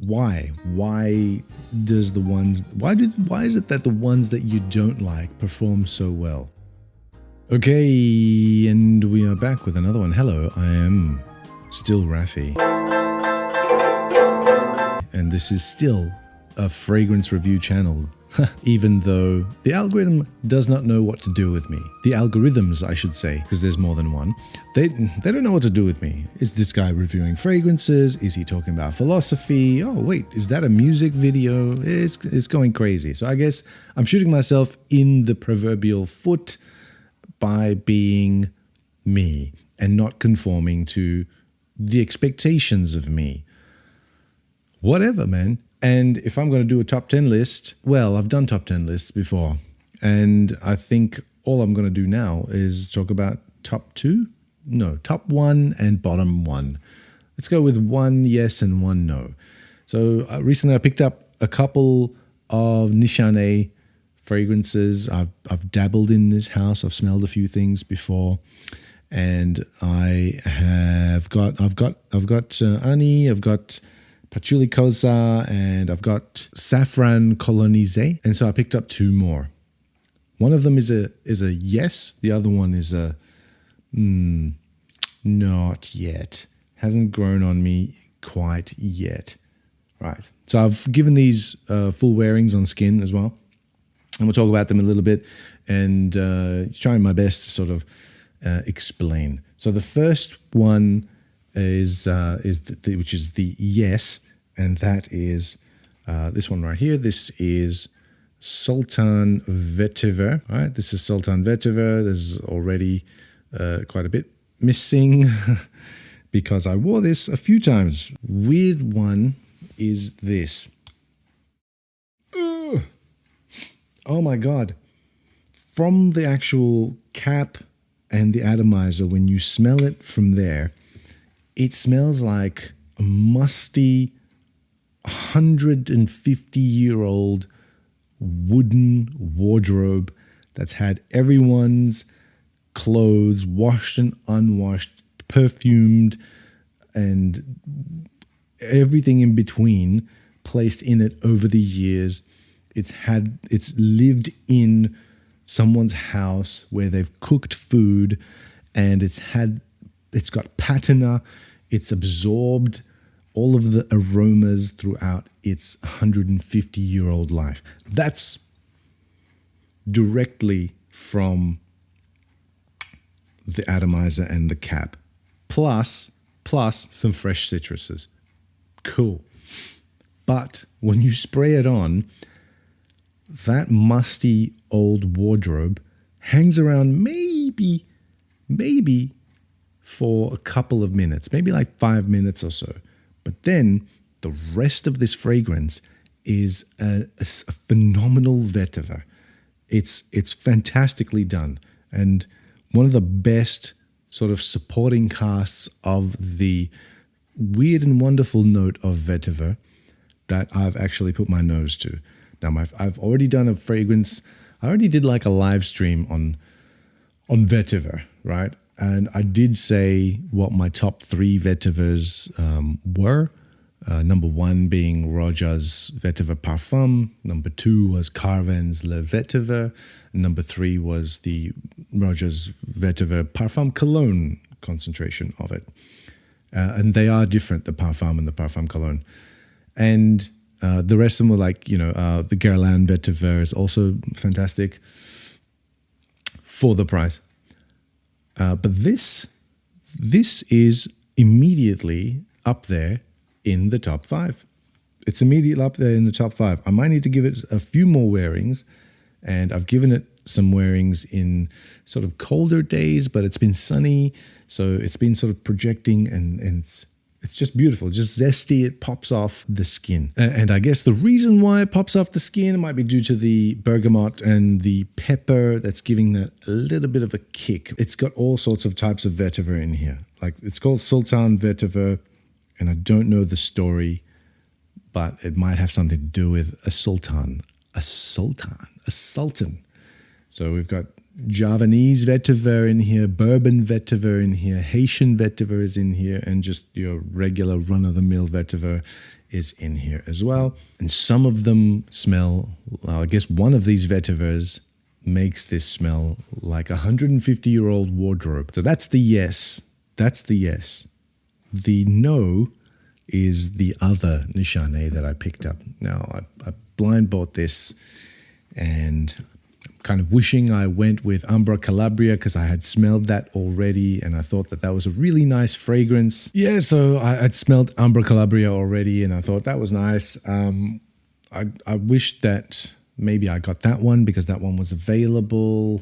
Why? Why is it that the ones that you don't like perform so well? Okay, and we are back with another one. Hello, I am still Rafi. And this is still a fragrance review channel, even though the algorithm does not know what to do with me. The algorithms, I should say, because there's more than one. They don't know what to do with me. Is this guy reviewing fragrances? Is he talking about philosophy? Oh, wait, is that a music video? It's going crazy. So I guess I'm shooting myself in the proverbial foot by being me and not conforming to the expectations of me. Whatever, man. And if I'm going to do a top 10 list, well, I've done top 10 lists before. And I think all I'm going to do now is talk about top 1 and bottom 1. Let's go with 1 yes and 1 no. So recently I picked up a couple of Nishane fragrances. I've dabbled in this house. I've smelled a few things before. And I've got Ani, I've got Patchouli Kosa, and I've got Saffron Cologne. And so I picked up 2 more. One of them is a yes. The other one is a not yet. Hasn't grown on me quite yet. Right. So I've given these full wearings on skin as well. And we'll talk about them a little bit and trying my best to sort of explain. So the first one is which is the yes, and that is this one right here. This is Sultan Vetiver. All right, this is Sultan Vetiver. There's already quite a bit missing because I wore this a few times. Weird one is this. Ugh. Oh my God! From the actual cap and the atomizer, when you smell it from there, it smells like a musty 150-year-old wooden wardrobe that's had everyone's clothes washed and unwashed, perfumed, and everything in between placed in it over the years. It's lived in someone's house where they've cooked food, and it's got patina. It's absorbed all of the aromas throughout its 150-year-old life. That's directly from the atomizer and the cap, plus some fresh citruses. Cool. But when you spray it on, that musty old wardrobe hangs around maybe for a couple of minutes, maybe like 5 minutes or so. But then the rest of this fragrance is a phenomenal vetiver. It's fantastically done, and one of the best sort of supporting casts of the weird and wonderful note of vetiver that I've actually put my nose to. Now, I've already done a fragrance. I already did like a live stream on vetiver, right? And I did say what my top 3 vetivers were. Number 1 being Roja's Vetiver Parfum. Number 2 was Carven's Le Vetiver. Number 3 was the Roja's Vetiver Parfum Cologne concentration of it. And they are different, the Parfum and the Parfum Cologne. And the rest of them were like, the Guerlain Vetiver is also fantastic for the price. But this is immediately up there in the top 5. It's immediately up there in the top 5. I might need to give it a few more wearings, and I've given it some wearings in sort of colder days, but it's been sunny, so it's been sort of projecting, and it's just beautiful, just zesty. It pops off the skin. And I guess the reason why it pops off the skin might be due to the bergamot and the pepper that's giving that a little bit of a kick. It's got all sorts of types of vetiver in here. Like, it's called Sultan Vetiver, and I don't know the story, but it might have something to do with a sultan. So we've got Javanese vetiver in here, bourbon vetiver in here, Haitian vetiver is in here, and just your regular run-of-the-mill vetiver is in here as well. And some of them smell, well, I guess one of these vetivers makes this smell like a 150-year-old wardrobe. So that's the yes. That's the yes. The no is the other Nishane that I picked up. Now, I blind bought this, and I'm kind of wishing I went with Umbra Calabria because I had smelled that already, and I thought that was a really nice fragrance. Yeah, so I'd smelled Umbra Calabria already, and I thought that was nice. I wish that maybe I got that one because that one was available,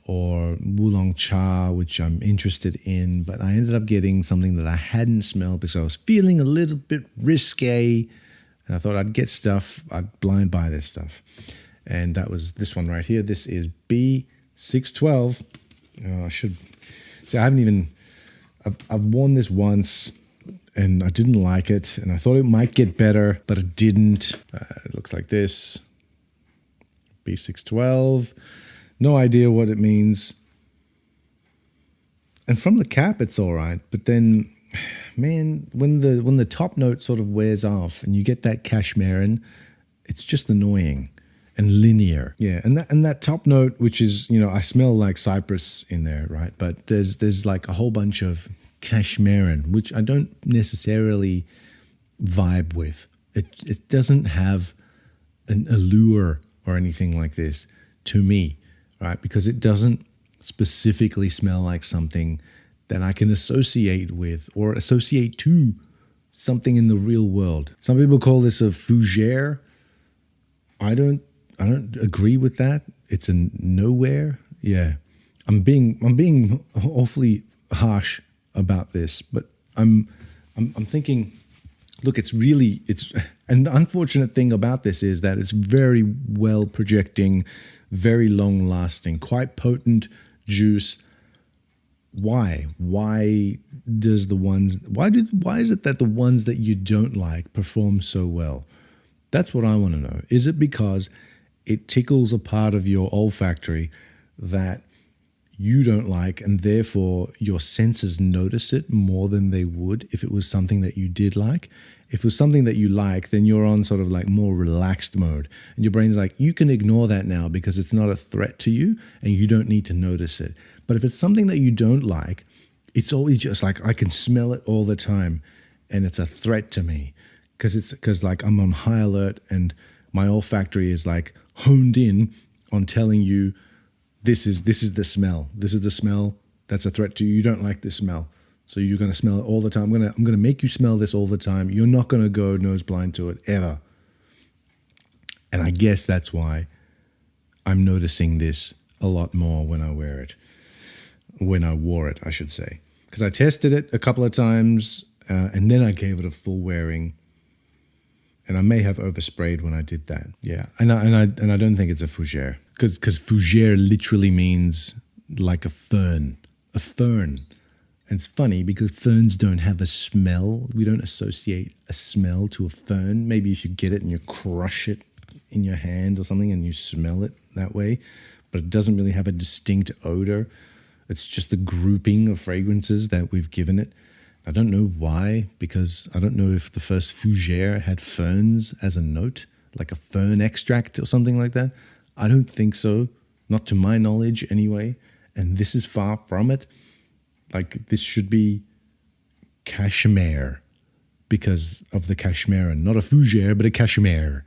or Wulong Cha, which I'm interested in, but I ended up getting something that I hadn't smelled because I was feeling a little bit risque, and I thought I'd get stuff, I'd blind buy this stuff. And that was this one right here. This is B-612. I should say, I've worn this once, and I didn't like it, and I thought it might get better, but it didn't. It looks like this. B-612. No idea what it means. And from the cap, it's all right. But then, man, when the top note sort of wears off and you get that Cashmeran, it's just annoying and linear. Yeah, and that top note, which is, I smell like cypress in there, right? But there's like a whole bunch of Cashmeran, which I don't necessarily vibe with. It doesn't have an allure or anything like this to me. Right? Because it doesn't specifically smell like something that I can associate with or associate to something in the real world. Some people call this a fougere. I don't agree with that. It's a nowhere. Yeah. I'm being awfully harsh about this, but I'm thinking, look, and the unfortunate thing about this is that it's very well projecting, very long lasting, quite potent juice. Why? Why is it that the ones that you don't like perform so well? That's what I want to know. Is it because it tickles a part of your olfactory that you don't like, and therefore your senses notice it more than they would if it was something that you did like? If it was something that you like, then you're on sort of like more relaxed mode. And your brain's like, you can ignore that now because it's not a threat to you and you don't need to notice it. But if it's something that you don't like, it's always just like, I can smell it all the time and it's a threat to me because like I'm on high alert and my olfactory is like honed in on telling you this is the smell. This is the smell that's a threat to you. You don't like this smell. So you're going to smell it all the time. I'm going to make you smell this all the time. You're not going to go nose blind to it ever. And I guess that's why I'm noticing this a lot more when I wear it. When I wore it, I should say. Because I tested it a couple of times and then I gave it a full wearing. And I may have oversprayed when I did that. Yeah. And I don't think it's a fougere. Because fougere literally means like a fern. A fern. And it's funny because ferns don't have a smell. We don't associate a smell to a fern. Maybe if you get it and you crush it in your hand or something and you smell it that way, but it doesn't really have a distinct odor. It's just the grouping of fragrances that we've given it. I don't know why, because I don't know if the first fougere had ferns as a note, like a fern extract or something like that. I don't think so, not to my knowledge anyway, and this is far from it. Like, this should be cashmere because of the Cashmeran. Not a fougere, but a cashmere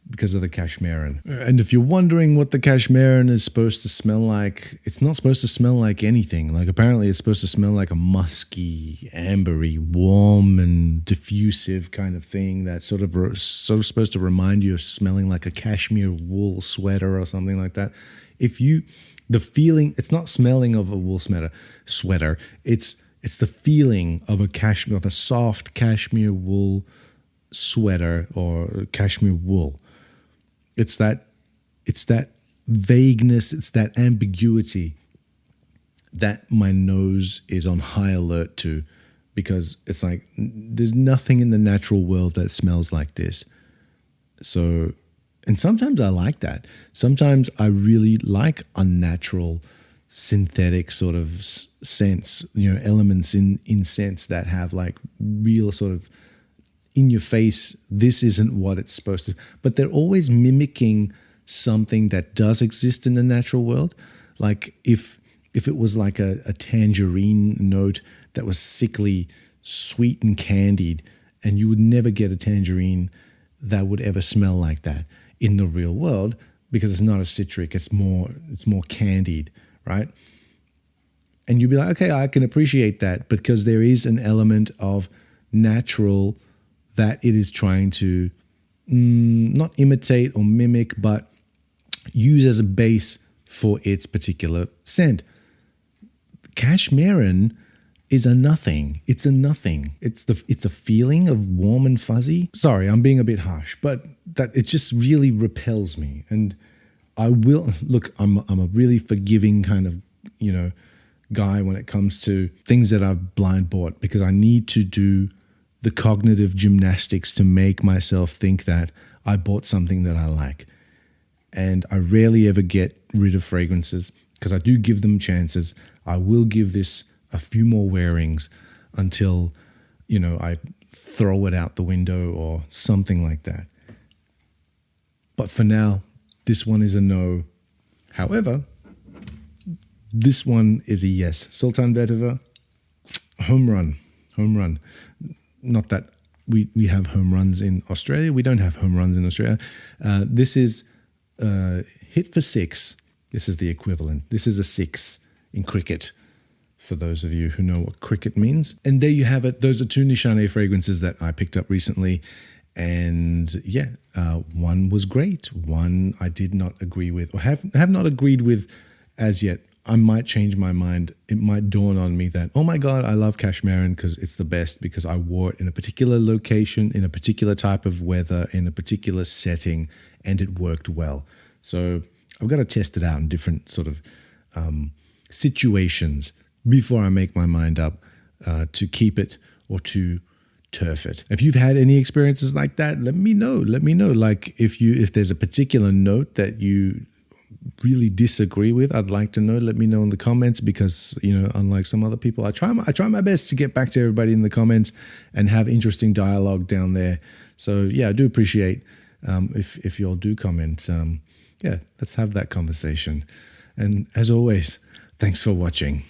because of the Cashmeran. And if you're wondering what the Cashmeran is supposed to smell like, it's not supposed to smell like anything. Like, apparently it's supposed to smell like a musky, ambery, warm and diffusive kind of thing that's sort of supposed to remind you of smelling like a cashmere wool sweater or something like that. The feeling, it's not smelling of a wool sweater. It's the feeling of a soft cashmere wool sweater or cashmere wool. It's that vagueness, it's that ambiguity that my nose is on high alert to, because it's like there's nothing in the natural world that smells like this. So, and sometimes I like that. Sometimes I really like unnatural, synthetic sort of scents, elements in scents that have like real sort of in your face, this isn't what it's supposed to. But they're always mimicking something that does exist in the natural world. Like if it was like a tangerine note that was sickly sweet and candied, and you would never get a tangerine that would ever smell like that in the real world, because it's not a citric, it's more candied, right? And you'd be like, okay, I can appreciate that because there is an element of natural that it is trying to not imitate or mimic, but use as a base for its particular scent. Cashmeran is a nothing. It's a nothing. It's a feeling of warm and fuzzy. Sorry, I'm being a bit harsh, but that it just really repels me. And I will look. I'm a really forgiving kind of guy when it comes to things that I've blind bought, because I need to do the cognitive gymnastics to make myself think that I bought something that I like. And I rarely ever get rid of fragrances because I do give them chances. I will give this a few more wearings until, I throw it out the window or something like that. But for now, this one is a no. However, this one is a yes. Sultan Vetiver, home run. Not that we have home runs in Australia. We don't have home runs in Australia. This is hit for six. This is the equivalent. This is a six in cricket, for those of you who know what cricket means. And there you have it. Those are two Nishane fragrances that I picked up recently. And one was great. One I did not agree with, or have not agreed with as yet. I might change my mind. It might dawn on me that, oh my God, I love Cashmeran because it's the best, because I wore it in a particular location, in a particular type of weather, in a particular setting, and it worked well. So I've got to test it out in different sort of situations before I make my mind up to keep it or to turf it. If you've had any experiences like that, let me know. Like if there's a particular note that you really disagree with, I'd like to know. Let me know in the comments, because unlike some other people, I try my best to get back to everybody in the comments and have interesting dialogue down there. So yeah, I do appreciate if y'all do comment. Let's have that conversation. And as always, thanks for watching.